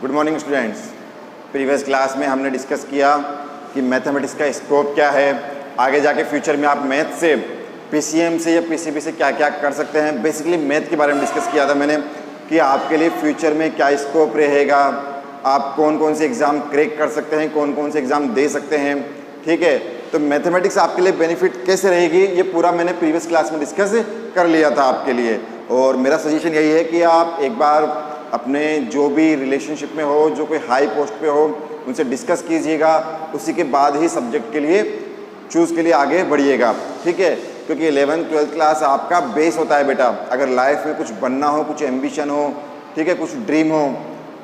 Good morning students. Previous class में हमने discuss किया कि मैथमेटिक्स का स्कोप क्या है, आगे जाके फ्यूचर में आप मैथ से पीसीएम से या पीसीबी से क्या क्या कर सकते हैं। बेसिकली मैथ के बारे में डिस्कस किया था मैंने कि आपके लिए फ्यूचर में क्या स्कोप रहेगा, आप कौन कौन से एग्ज़ाम क्रैक कर सकते हैं, कौन कौन से एग्ज़ाम दे सकते हैं। ठीक है, तो मैथमेटिक्स आपके लिए बेनिफिट कैसे रहेगी ये पूरा मैंने प्रीवियस क्लास में डिस्कस कर लिया था आपके लिए। और मेरा सजेशन यही है कि आप एक बार अपने जो भी रिलेशनशिप में हो, जो कोई हाई पोस्ट पे हो, उनसे डिस्कस कीजिएगा, उसी के बाद ही सब्जेक्ट के लिए चूज़ के लिए आगे बढ़िएगा। ठीक है, क्योंकि 11th 12th क्लास आपका बेस होता है बेटा। अगर लाइफ में कुछ बनना हो, कुछ एम्बिशन हो, ठीक है, कुछ ड्रीम हो,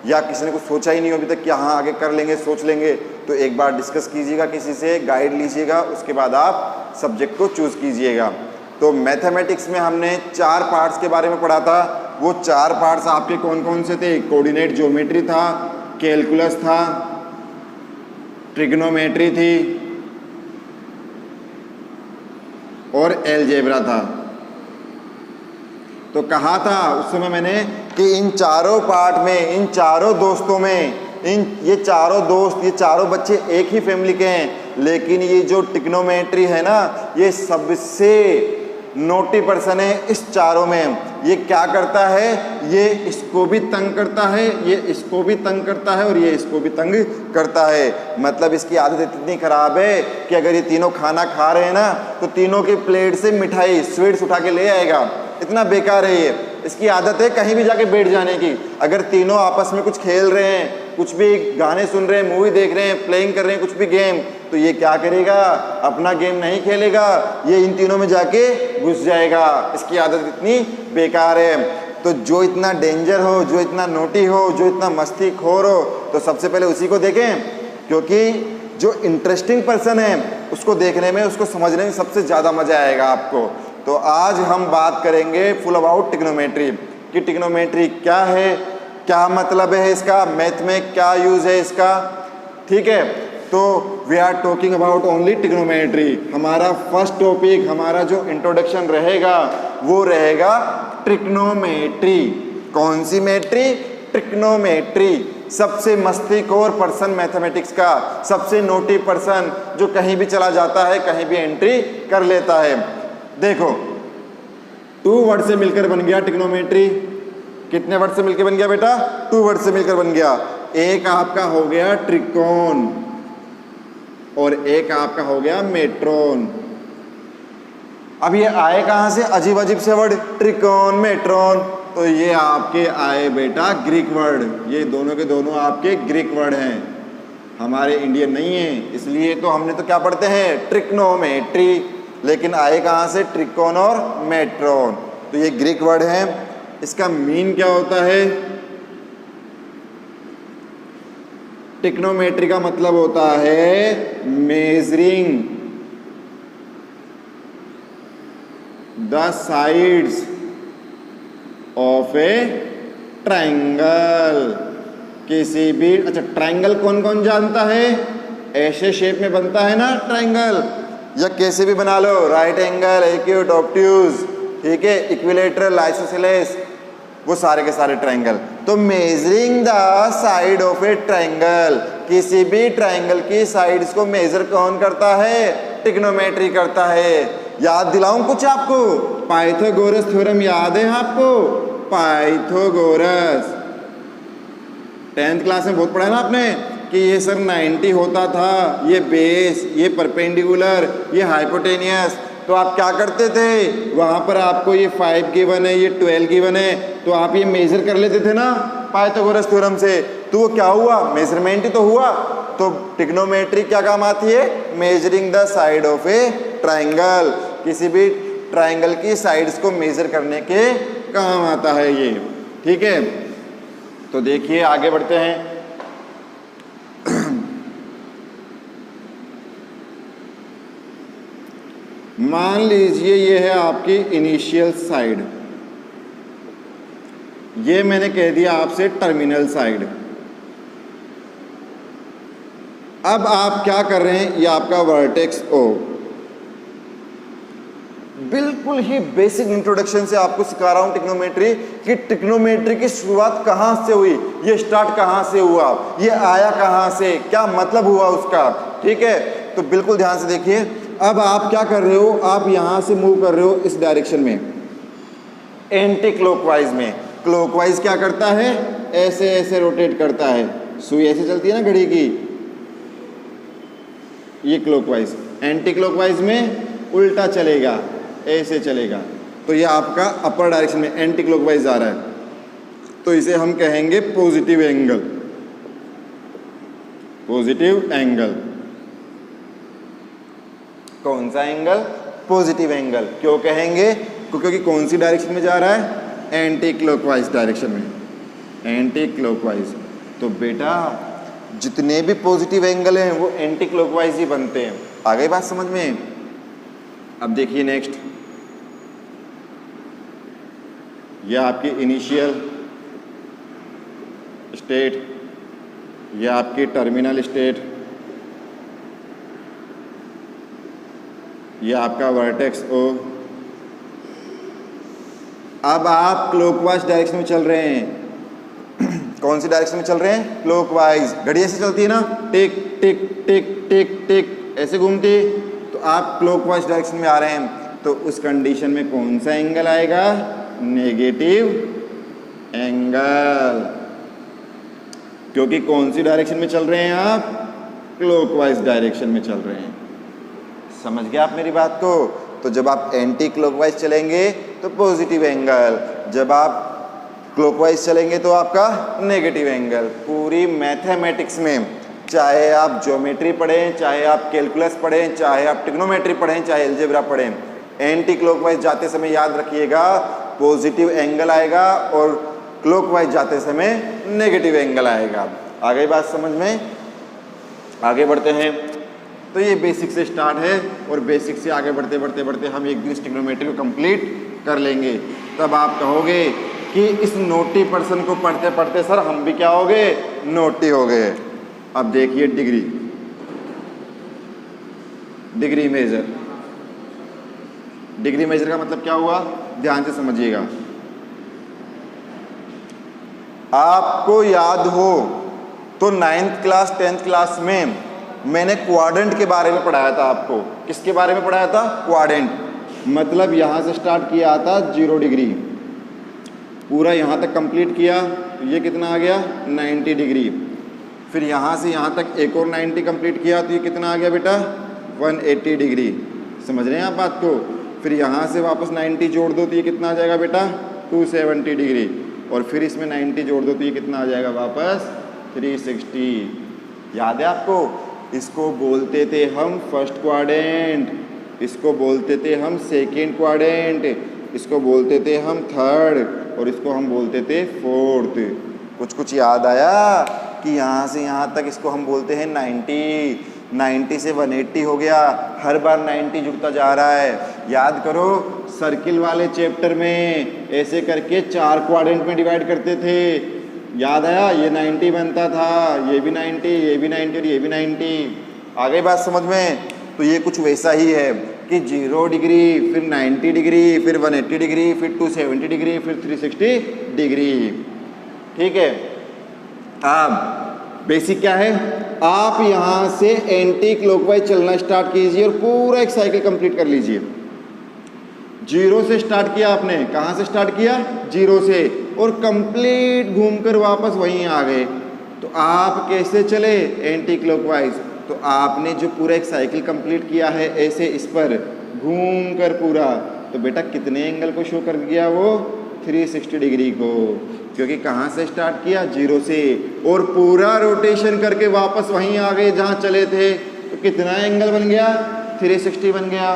या किसी ने कुछ सोचा ही नहीं हो अभी तक कि हाँ आगे कर लेंगे, सोच लेंगे, तो एक बार डिस्कस कीजिएगा, किसी से गाइड लीजिएगा, उसके बाद आप सब्जेक्ट को चूज़ कीजिएगा। तो मैथमेटिक्स में हमने 4 पार्ट्स के बारे में पढ़ा था। वो 4 पार्ट्स आपके कौन कौन से थे? कोऑर्डिनेट ज्योमेट्री था, कैलकुलस था, ट्रिग्नोमेट्री थी और अलजेब्रा था। तो कहा था उस समय मैंने कि इन चारों पार्ट में, इन चारों दोस्तों में, ये चारों दोस्त, ये चारों बच्चे एक ही फैमिली के हैं, लेकिन ये जो ट्रिग्नोमेट्री है ना, ये सबसे नोटी पर्सन है इस चारों में। ये क्या करता है? ये इसको भी तंग करता है, ये इसको भी तंग करता है और ये इसको भी तंग करता है। मतलब इसकी आदत इतनी खराब है कि अगर ये तीनों खाना खा रहे हैं ना, तो तीनों की प्लेट से मिठाई, स्वीट्स उठा के ले आएगा। इतना बेकार है ये। इसकी आदत है कहीं भी जाके बैठ जाने की। अगर तीनों आपस में कुछ खेल रहे हैं, कुछ भी गाने सुन रहे हैं, मूवी देख रहे हैं, प्लेइंग कर रहे हैं, कुछ भी गेम, तो ये क्या करेगा? अपना गेम नहीं खेलेगा, ये इन तीनों में जाके घुस जाएगा। इसकी आदत इतनी बेकार है। तो जो इतना डेंजर हो, जो इतना नोटी हो, जो इतना मस्ती खोर हो, तो सबसे पहले उसी को देखें, क्योंकि जो इंटरेस्टिंग पर्सन है उसको देखने में, उसको समझने में सबसे ज़्यादा मज़ा आएगा आपको। तो आज हम बात करेंगे फुल अबाउट ट्रिग्नोमेट्री कि ट्रिग्नोमेट्री क्या है, क्या मतलब है इसका, मैथ में क्या यूज़ है इसका। ठीक है, तो we are talking about only trigonometry. हमारा फर्स्ट टॉपिक, हमारा जो इंट्रोडक्शन रहेगा वो रहेगा ट्रिग्नोमेट्री। कौन सी मेट्री? ट्रिग्नोमेट्री। सबसे मस्तीखोर पर्सन मैथमेटिक्स का, सबसे नोटी पर्सन, जो कहीं भी चला जाता है, कहीं भी एंट्री कर लेता है। देखो, 2 वर्ड से मिलकर बन गया ट्रिग्नोमेट्री। कितने वर्ड से मिलकर बन गया बेटा? 2 वर्ड से मिलकर बन गया। एक आपका हो गया त्रिकोण और एक आपका हो गया मेट्रोन। अब ये आए कहाँ से? अजीब अजीब से वर्ड, त्रिकोण, मेट्रोन। तो ये आपके आए बेटा ग्रीक वर्ड। ये दोनों के दोनों आपके ग्रीक वर्ड हैं, हमारे इंडियन नहीं है। इसलिए तो हमने तो क्या पढ़ते हैं? ट्रिग्नोमेट्री। लेकिन आए कहाँ से? त्रिकोण और मेट्रोन। तो ये ग्रीक वर्ड है। इसका मीन क्या होता है? ट्रिग्नोमेट्री का मतलब होता है measuring the sides of A triangle. किसी भी, अच्छा ट्राइंगल कौन कौन जानता है? ऐसे शेप में बनता है ना ट्राइंगल, या कैसे भी बना लो, राइट एंगल, एक्यूट, ऑब्ट्यूज, ठीक है, इक्विलेटरल, आइसोसेलेस, वो सारे के सारे ट्राइंगल। तो measuring the side of A triangle, किसी भी ट्राइंगल की साइड्स को मेजर कौन करता है? ट्रिग्नोमेट्री करता है। याद दिलाऊं कुछ आपको? पाइथागोरस थ्योरम याद है आपको? पाइथागोरस 10th क्लास में बहुत पढ़ा है ना आपने कि ये सर 90 होता था, ये बेस, ये परपेंडिकुलर, ये हाइपोटेनियस। तो आप क्या करते थे? वहाँ पर आपको ये 5 गिवन है, ये 12 गिवन है, तो आप ये मेजर कर लेते थे ना पाइथागोरस थ्योरम से। तो वो क्या हुआ? मेजरमेंट ही तो हुआ। तो ट्रिग्नोमेट्री क्या काम आती है? Measuring the side of A triangle. किसी भी ट्राइंगल की साइड्स को मेजर करने के काम आता है ये। ठीक है, तो देखिए आगे बढ़ते हैं। मान लीजिए ये है आपकी इनिशियल साइड, ये मैंने कह दिया आपसे टर्मिनल साइड। अब आप क्या कर रहे हैं? ये आपका वर्टेक्स ओ, बिल्कुल ही बेसिक इंट्रोडक्शन से आपको सिखा रहा हूं ट्रिग्नोमेट्री कि ट्रिग्नोमेट्री की शुरुआत कहां से हुई, ये स्टार्ट कहां से हुआ, ये आया कहां से, क्या मतलब हुआ उसका। ठीक है, तो बिल्कुल ध्यान से देखिए। अब आप क्या कर रहे हो, आप यहां से मूव कर रहे हो इस डायरेक्शन में, एंटी क्लॉकवाइज में। क्लॉकवाइज क्या करता है, ऐसे ऐसे रोटेट करता है, सुई ऐसे चलती है ना घड़ी की, ये क्लॉकवाइज। एंटी क्लॉकवाइज में उल्टा चलेगा, ऐसे चलेगा। तो ये आपका अपर डायरेक्शन में एंटी क्लॉकवाइज आ रहा है, तो इसे हम कहेंगे पॉजिटिव एंगल। पॉजिटिव एंगल, कौन सा एंगल, पॉजिटिव एंगल। क्यों कहेंगे, क्योंकि कौन सी डायरेक्शन में जा रहा है, एंटी क्लॉकवाइज डायरेक्शन में, एंटी क्लॉकवाइज। तो बेटा जितने भी पॉजिटिव एंगल हैं वो एंटी क्लॉकवाइज ही बनते हैं। आ गई बात समझ में। अब देखिए नेक्स्ट, यह आपकी इनिशियल स्टेट, यह आपकी टर्मिनल स्टेट, यह आपका वर्टेक्स ओ। अब आप क्लॉकवाइज डायरेक्शन में चल रहे हैं। कौन सी डायरेक्शन में चल रहे हैं, क्लॉकवाइज। घड़ी ऐसे चलती है ना, टिक टिक टिक टिक टिक ऐसे घूमती, तो आप क्लॉकवाइज डायरेक्शन में आ रहे हैं। तो उस कंडीशन में कौन सा एंगल आएगा, नेगेटिव एंगल। क्योंकि कौन सी डायरेक्शन में चल रहे हैं आप, क्लॉकवाइज डायरेक्शन में चल रहे हैं। समझ गए आप मेरी बात को। तो जब आप एंटी क्लॉकवाइज चलेंगे तो पॉजिटिव एंगल, जब आप क्लॉकवाइज चलेंगे तो आपका नेगेटिव एंगल। पूरी मैथमेटिक्स में, चाहे आप ज्योमेट्री पढ़ें, चाहे आप कैलकुलस पढ़ें, चाहे आप ट्रिग्नोमेट्री पढ़ें, चाहे अलजेब्रा पढ़ें, एंटी क्लॉकवाइज जाते समय याद रखिएगा पॉजिटिव एंगल आएगा और क्लॉकवाइज जाते समय नेगेटिव एंगल आएगा। आ गई बात समझ में। आगे बढ़ते हैं। तो ये बेसिक से स्टार्ट है और बेसिक से आगे बढ़ते बढ़ते बढ़ते हम एक दिन ट्रिग्नोमेट्री को कंप्लीट कर लेंगे। तब आप कहोगे कि इस नोटी पर्सन को पढ़ते पढ़ते सर हम भी क्या हो गए, नोटी हो गए। अब देखिए degree, degree measure. Degree measure का मतलब क्या हुआ, ध्यान से समझिएगा। आपको याद हो तो 9th क्लास 10th क्लास में मैंने क्वाड्रेंट के बारे में पढ़ाया था आपको। किसके बारे में पढ़ाया था, क्वाड्रेंट। मतलब यहां से स्टार्ट किया था 0 डिग्री, पूरा यहां तक कंप्लीट किया, तो ये कितना आ गया 90 डिग्री। फिर यहां से यहां तक एक और 90 कंप्लीट किया, तो ये कितना आ गया बेटा 180 डिग्री। समझ रहे हैं आप बात को। फिर यहाँ से वापस 90 जोड़ दो तो ये कितना आ जाएगा बेटा 270 डिग्री, और फिर इसमें 90 जोड़ दो तो ये कितना आ जाएगा वापस 360। याद है आपको। इसको बोलते थे हम फर्स्ट क्वाड्रेंट, इसको बोलते थे हम सेकेंड क्वाड्रेंट, इसको बोलते थे हम थर्ड, और इसको हम बोलते थे फोर्थ। कुछ कुछ याद आया कि यहाँ से यहाँ तक इसको हम बोलते हैं 90 से 180 हो गया। हर बार 90 जुड़ता जा रहा है। याद करो सर्किल वाले चैप्टर में ऐसे करके 4 क्वाड्रेंट में डिवाइड करते थे। याद आया, ये 90 बनता था, ये भी 90, ये भी 90 और ये भी 90। आ गई बात समझ में। तो ये कुछ वैसा ही है कि 0 डिग्री, फिर 90 डिग्री, फिर 180 डिग्री, फिर 270 डिग्री, फिर 360 डिग्री। ठीक है। अब बेसिक क्या है, आप यहाँ से एंटी क्लॉकवाइज चलना स्टार्ट कीजिए और पूरा एक साइकिल कंप्लीट कर लीजिए। 0 से स्टार्ट किया आपने, कहाँ से स्टार्ट किया 0 से, और कंप्लीट घूमकर वापस वहीं आ गए। तो आप कैसे चले एंटी क्लॉकवाइज। तो आपने जो पूरा एक साइकिल कंप्लीट किया है ऐसे इस पर घूमकर पूरा, तो बेटा कितने एंगल को शो कर गया वो 360 डिग्री को। क्योंकि कहाँ से स्टार्ट किया 0 से, और पूरा रोटेशन करके वापस वहीं आ गए जहाँ चले थे। तो कितना एंगल बन गया 360 बन गया।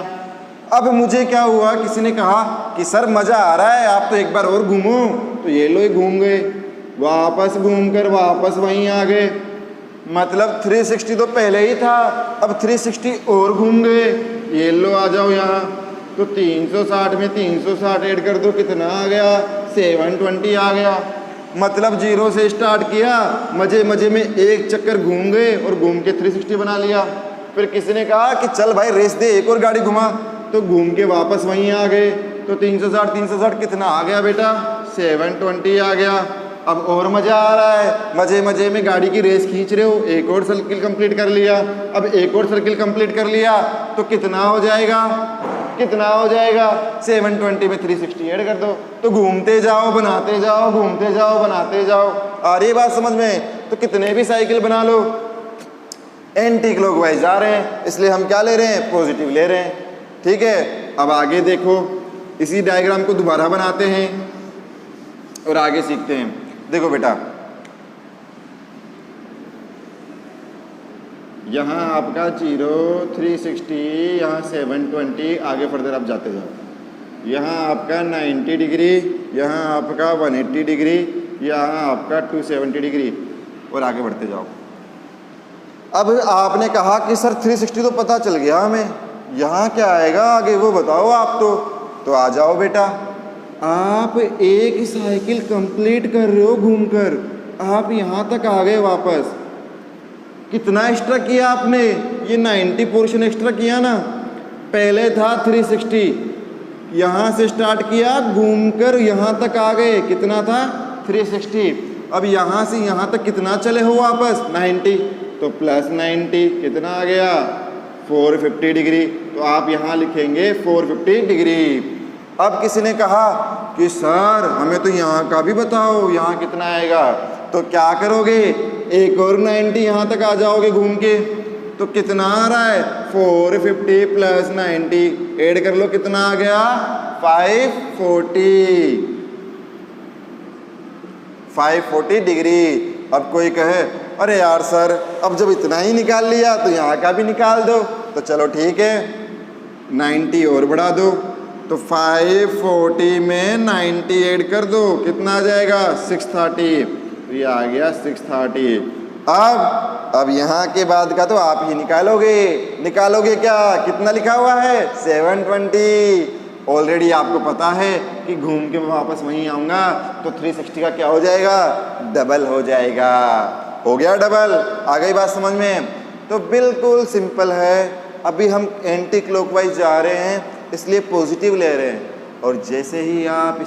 अब मुझे क्या हुआ, किसी ने कहा कि सर मज़ा आ रहा है, आप तो एक बार और घूमो। तो ये लोग घूम गए, वापस घूमकर वापस वहीं आ गए। मतलब 360 तो पहले ही था, अब 360 और घूम गए। ये लो आ जाओ यहाँ। तो 360 में 360 ऐड कर दो, कितना आ गया 720 आ गया। मतलब 0 से स्टार्ट किया, मजे मजे में एक चक्कर घूम गए और घूम के 360 बना लिया। फिर किसी ने कहा कि चल भाई रेस दे, एक और गाड़ी घुमा। तो घूम के वापस वहीं आ गए। तो 360 कितना आ गया बेटा? 720 आ गया। अब और मज़ा आ रहा है, मज़े मज़े में गाड़ी की रेस खींच रहे हो, एक और सर्किल कंप्लीट कर लिया। अब एक और सर्किल कंप्लीट कर लिया तो कितना हो जाएगा? कितना हो जाएगा? 720 में 360 ऐड कर दो। तो घूमते जाओ बनाते जाओ, घूमते जाओ बनाते जाओ। आ रही बात समझ में? तो कितने भी साइकिल बना लो, एंटी क्लॉकवाइज जा रहे हैं, इसलिए हम क्या ले रहे हैं? पॉजिटिव ले रहे हैं। ठीक है, अब आगे देखो, इसी डायग्राम को दोबारा बनाते हैं और आगे सीखते हैं। देखो बेटा, यहाँ आपका 0 360, यहाँ 720, आगे फर्दर आप जाते जाओ। यहाँ आपका 90 डिग्री, यहाँ आपका 180 डिग्री, यहाँ आपका 270 डिग्री, और आगे बढ़ते जाओ। अब आपने कहा कि सर 360 तो पता चल गया हमें, यहाँ क्या आएगा आगे वो बताओ आप। तो आ जाओ बेटा, आप एक साइकिल कंप्लीट कर रहे हो घूमकर, आप यहाँ तक आ गए वापस। कितना एक्स्ट्रा किया आपने? ये 90 पोर्शन एक्स्ट्रा किया ना। पहले था 360, यहाँ से स्टार्ट किया, घूमकर यहाँ तक आ गए। कितना था? 360। अब यहाँ से यहाँ तक कितना चले हो वापस? 90। तो प्लस 90 कितना आ गया? 450 डिग्री। तो आप यहाँ लिखेंगे 450 डिग्री। अब किसी ने कहा कि सर हमें तो यहाँ का भी बताओ, यहाँ कितना आएगा? तो क्या करोगे? एक और 90 यहाँ तक आ जाओगे घूम के। तो कितना आ रहा है? 450 प्लस 90 ऐड कर लो, कितना आ गया? 540 डिग्री। अब कोई कहे अरे यार सर, अब जब इतना ही निकाल लिया तो यहाँ का भी निकाल दो। तो चलो ठीक है, 90 और बढ़ा दो। तो 540 में 90 ऐड कर दो, कितना आ जाएगा? 630। तो ये आ गया 630। अब यहाँ के बाद का तो आप ही निकालोगे क्या? कितना लिखा हुआ है? 720। ऑलरेडी आपको पता है कि घूम के मैं वापस वहीं आऊँगा तो 360 का क्या हो जाएगा? डबल हो जाएगा। हो गया डबल। आ गई बात समझ में? तो बिल्कुल सिंपल है। अभी हम एंटी क्लॉकवाइज जा रहे हैं, इसलिए पॉजिटिव ले रहे हैं। और जैसे ही आप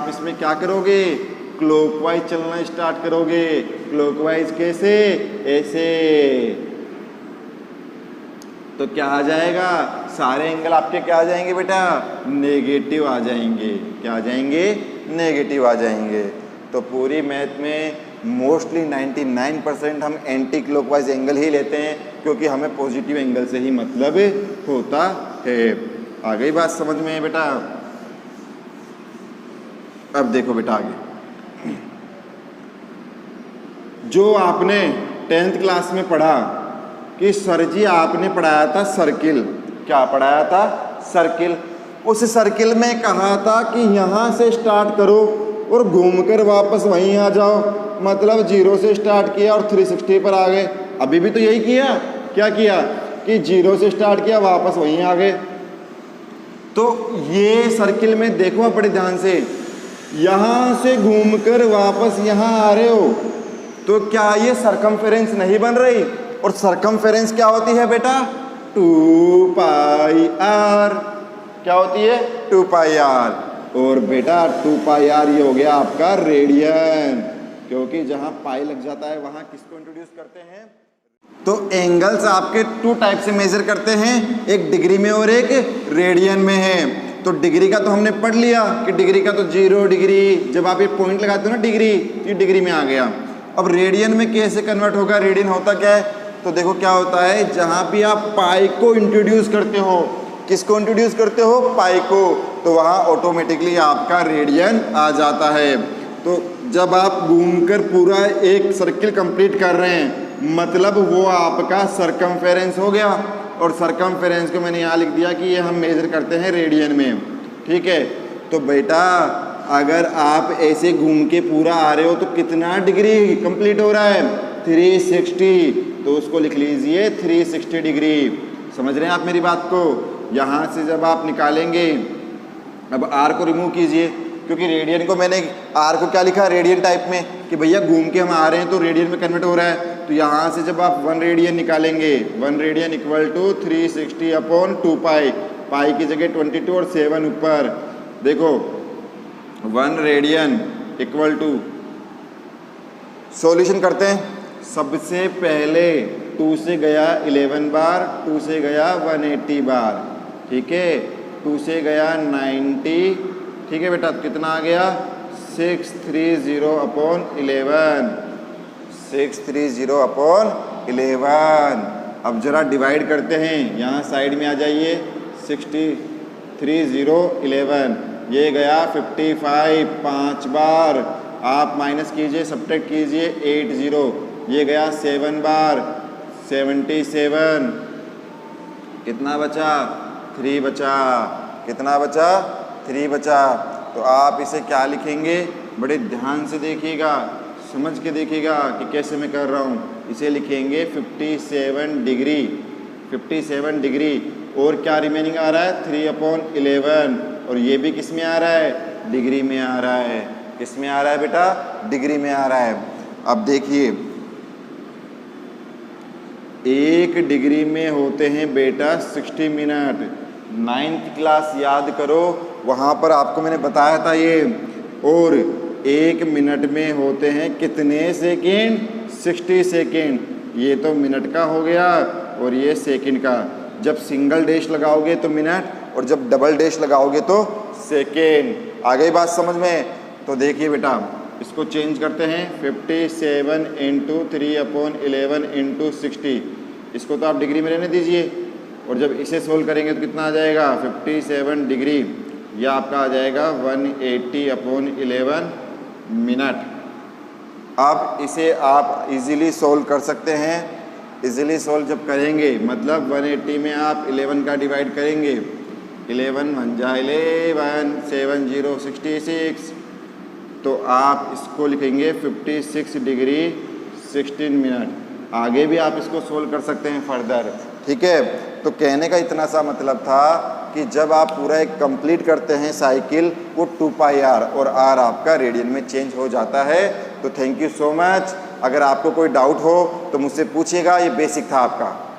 इसमें क्या करोगे? क्लॉकवाइज चलना स्टार्ट करोगे। क्लॉकवाइज कैसे? ऐसे। तो क्या आ जाएगा? सारे एंगल आपके क्या आ जाएंगे बेटा? नेगेटिव आ जाएंगे। क्या आ जाएंगे? नेगेटिव आ जाएंगे। तो पूरी मैथ में मोस्टली 99% हम एंटी क्लॉकवाइज एंगल ही लेते हैं, क्योंकि हमें पॉजिटिव एंगल से ही मतलब होता है। आ गई बात समझ में बेटा? अब देखो बेटा आगे, जो आपने 10th क्लास में पढ़ा कि सर जी आपने पढ़ाया था सर्किल। क्या पढ़ाया था? सर्किल। उस सर्किल में कहा था कि यहाँ से स्टार्ट करो और घूमकर वापस वहीं आ जाओ। मतलब 0 से स्टार्ट किया और 360 पर आ गए। अभी भी तो यही किया। क्या किया कि 0 से स्टार्ट किया, वापस वहीं आ गए। तो ये सर्किल में देखो बड़े ध्यान से, यहाँ से घूमकर वापस यहाँ आ रहे हो तो क्या ये सरकमफेरेंस नहीं बन रही? और सरकमफेरेंस क्या होती है बेटा? 2πr। क्या होती है? 2πr। और बेटा 2πr ये हो गया आपका रेडियन, क्योंकि जहाँ पाई लग जाता है वहाँ किसको इंट्रोड्यूस करते हैं? तो एंगल्स आपके 2 टाइप से मेजर करते हैं, एक डिग्री में और एक रेडियन में है। तो डिग्री का तो हमने पढ़ लिया कि डिग्री का तो 0 डिग्री, जब आप ये पॉइंट लगाते हो ना डिग्री, तो ये डिग्री में आ गया। अब रेडियन में कैसे कन्वर्ट होगा? रेडियन होता क्या है? तो देखो क्या होता है, जहाँ भी आप पाई को इंट्रोड्यूस करते हो, किसको इंट्रोड्यूस करते हो? पाई को, तो वहाँ ऑटोमेटिकली आपका रेडियन आ जाता है। तो जब आप घूमकर पूरा एक सर्किल कंप्लीट कर रहे हैं, मतलब वो आपका सरकमफेरेंस हो गया। और सरकमफेरेंस को मैंने यहाँ लिख दिया कि ये हम मेजर करते हैं रेडियन में। ठीक है, तो बेटा अगर आप ऐसे घूम के पूरा आ रहे हो तो कितना डिग्री कंप्लीट हो रहा है? 360। तो उसको लिख लीजिए 360 डिग्री। समझ रहे हैं आप मेरी बात को? यहाँ से जब आप निकालेंगे, अब आर को रिमूव कीजिए, क्योंकि रेडियन को मैंने आर को क्या लिखा? रेडियन टाइप में, कि भैया घूम के हम आ रहे हैं तो रेडियन में कन्वर्ट हो रहा है। तो यहाँ से जब आप 1 रेडियन निकालेंगे, 1 रेडियन इक्वल टू 360/2 पाई, पाई की जगह 22 और 7 ऊपर। देखो 1 रेडियन इक्वल टू, सॉल्यूशन करते हैं। सबसे पहले 2 से गया 11 बार, 2 से गया 180 बार, ठीक है, 2 से गया 90, ठीक है बेटा, तो कितना आ गया 630/11, 630/11। अब जरा डिवाइड करते हैं, यहाँ साइड में आ जाइए, 630/11, ये गया 55 5 बार, आप माइनस कीजिए, सब्ट्रैक्ट कीजिए 80, ये गया 7 बार, 77, कितना बचा 3 बचा, कितना बचा 3 बचा। तो आप इसे क्या लिखेंगे, बड़े ध्यान से देखिएगा, समझ के देखिएगा कि कैसे मैं कर रहा हूँ। इसे लिखेंगे 57 डिग्री, 57 डिग्री, और क्या रिमेनिंग आ रहा है 3/11, और ये भी किस में आ रहा है, डिग्री में आ रहा है। किस में आ रहा है बेटा, डिग्री में आ रहा है। अब देखिए 1 डिग्री में होते हैं बेटा 60 मिनट। 9th क्लास याद करो, वहाँ पर आपको मैंने बताया था ये। और 1 मिनट में होते हैं कितने सेकेंड, 60 सेकेंड। ये तो मिनट का हो गया और ये सेकेंड का। जब सिंगल डैश लगाओगे तो मिनट, और जब डबल डैश लगाओगे तो सेकेंड। आ गई बात समझ में। तो देखिए बेटा, इसको चेंज करते हैं, 57 × 3/11 × 60, इसको तो आप डिग्री में रहने दीजिए, और जब इसे सोल्व करेंगे तो कितना आ जाएगा 57 डिग्री, यह आपका आ जाएगा 180/11 मिनट। अब इसे आप इजीली सोल्व कर सकते हैं। इजीली सोल्व जब करेंगे, मतलब 180 में आप 11 का डिवाइड करेंगे, 11 1 जा 11, 7 0 66, तो आप इसको लिखेंगे 56 डिग्री 16 मिनट। आगे भी आप इसको सोल्व कर सकते हैं फर्दर, ठीक है। तो कहने का इतना सा मतलब था कि जब आप पूरा एक कंप्लीट करते हैं साइकिल, वो 2πr और r आपका रेडियन में चेंज हो जाता है। तो थैंक यू सो मच। अगर आपको कोई डाउट हो तो मुझसे पूछिएगा, ये बेसिक था आपका।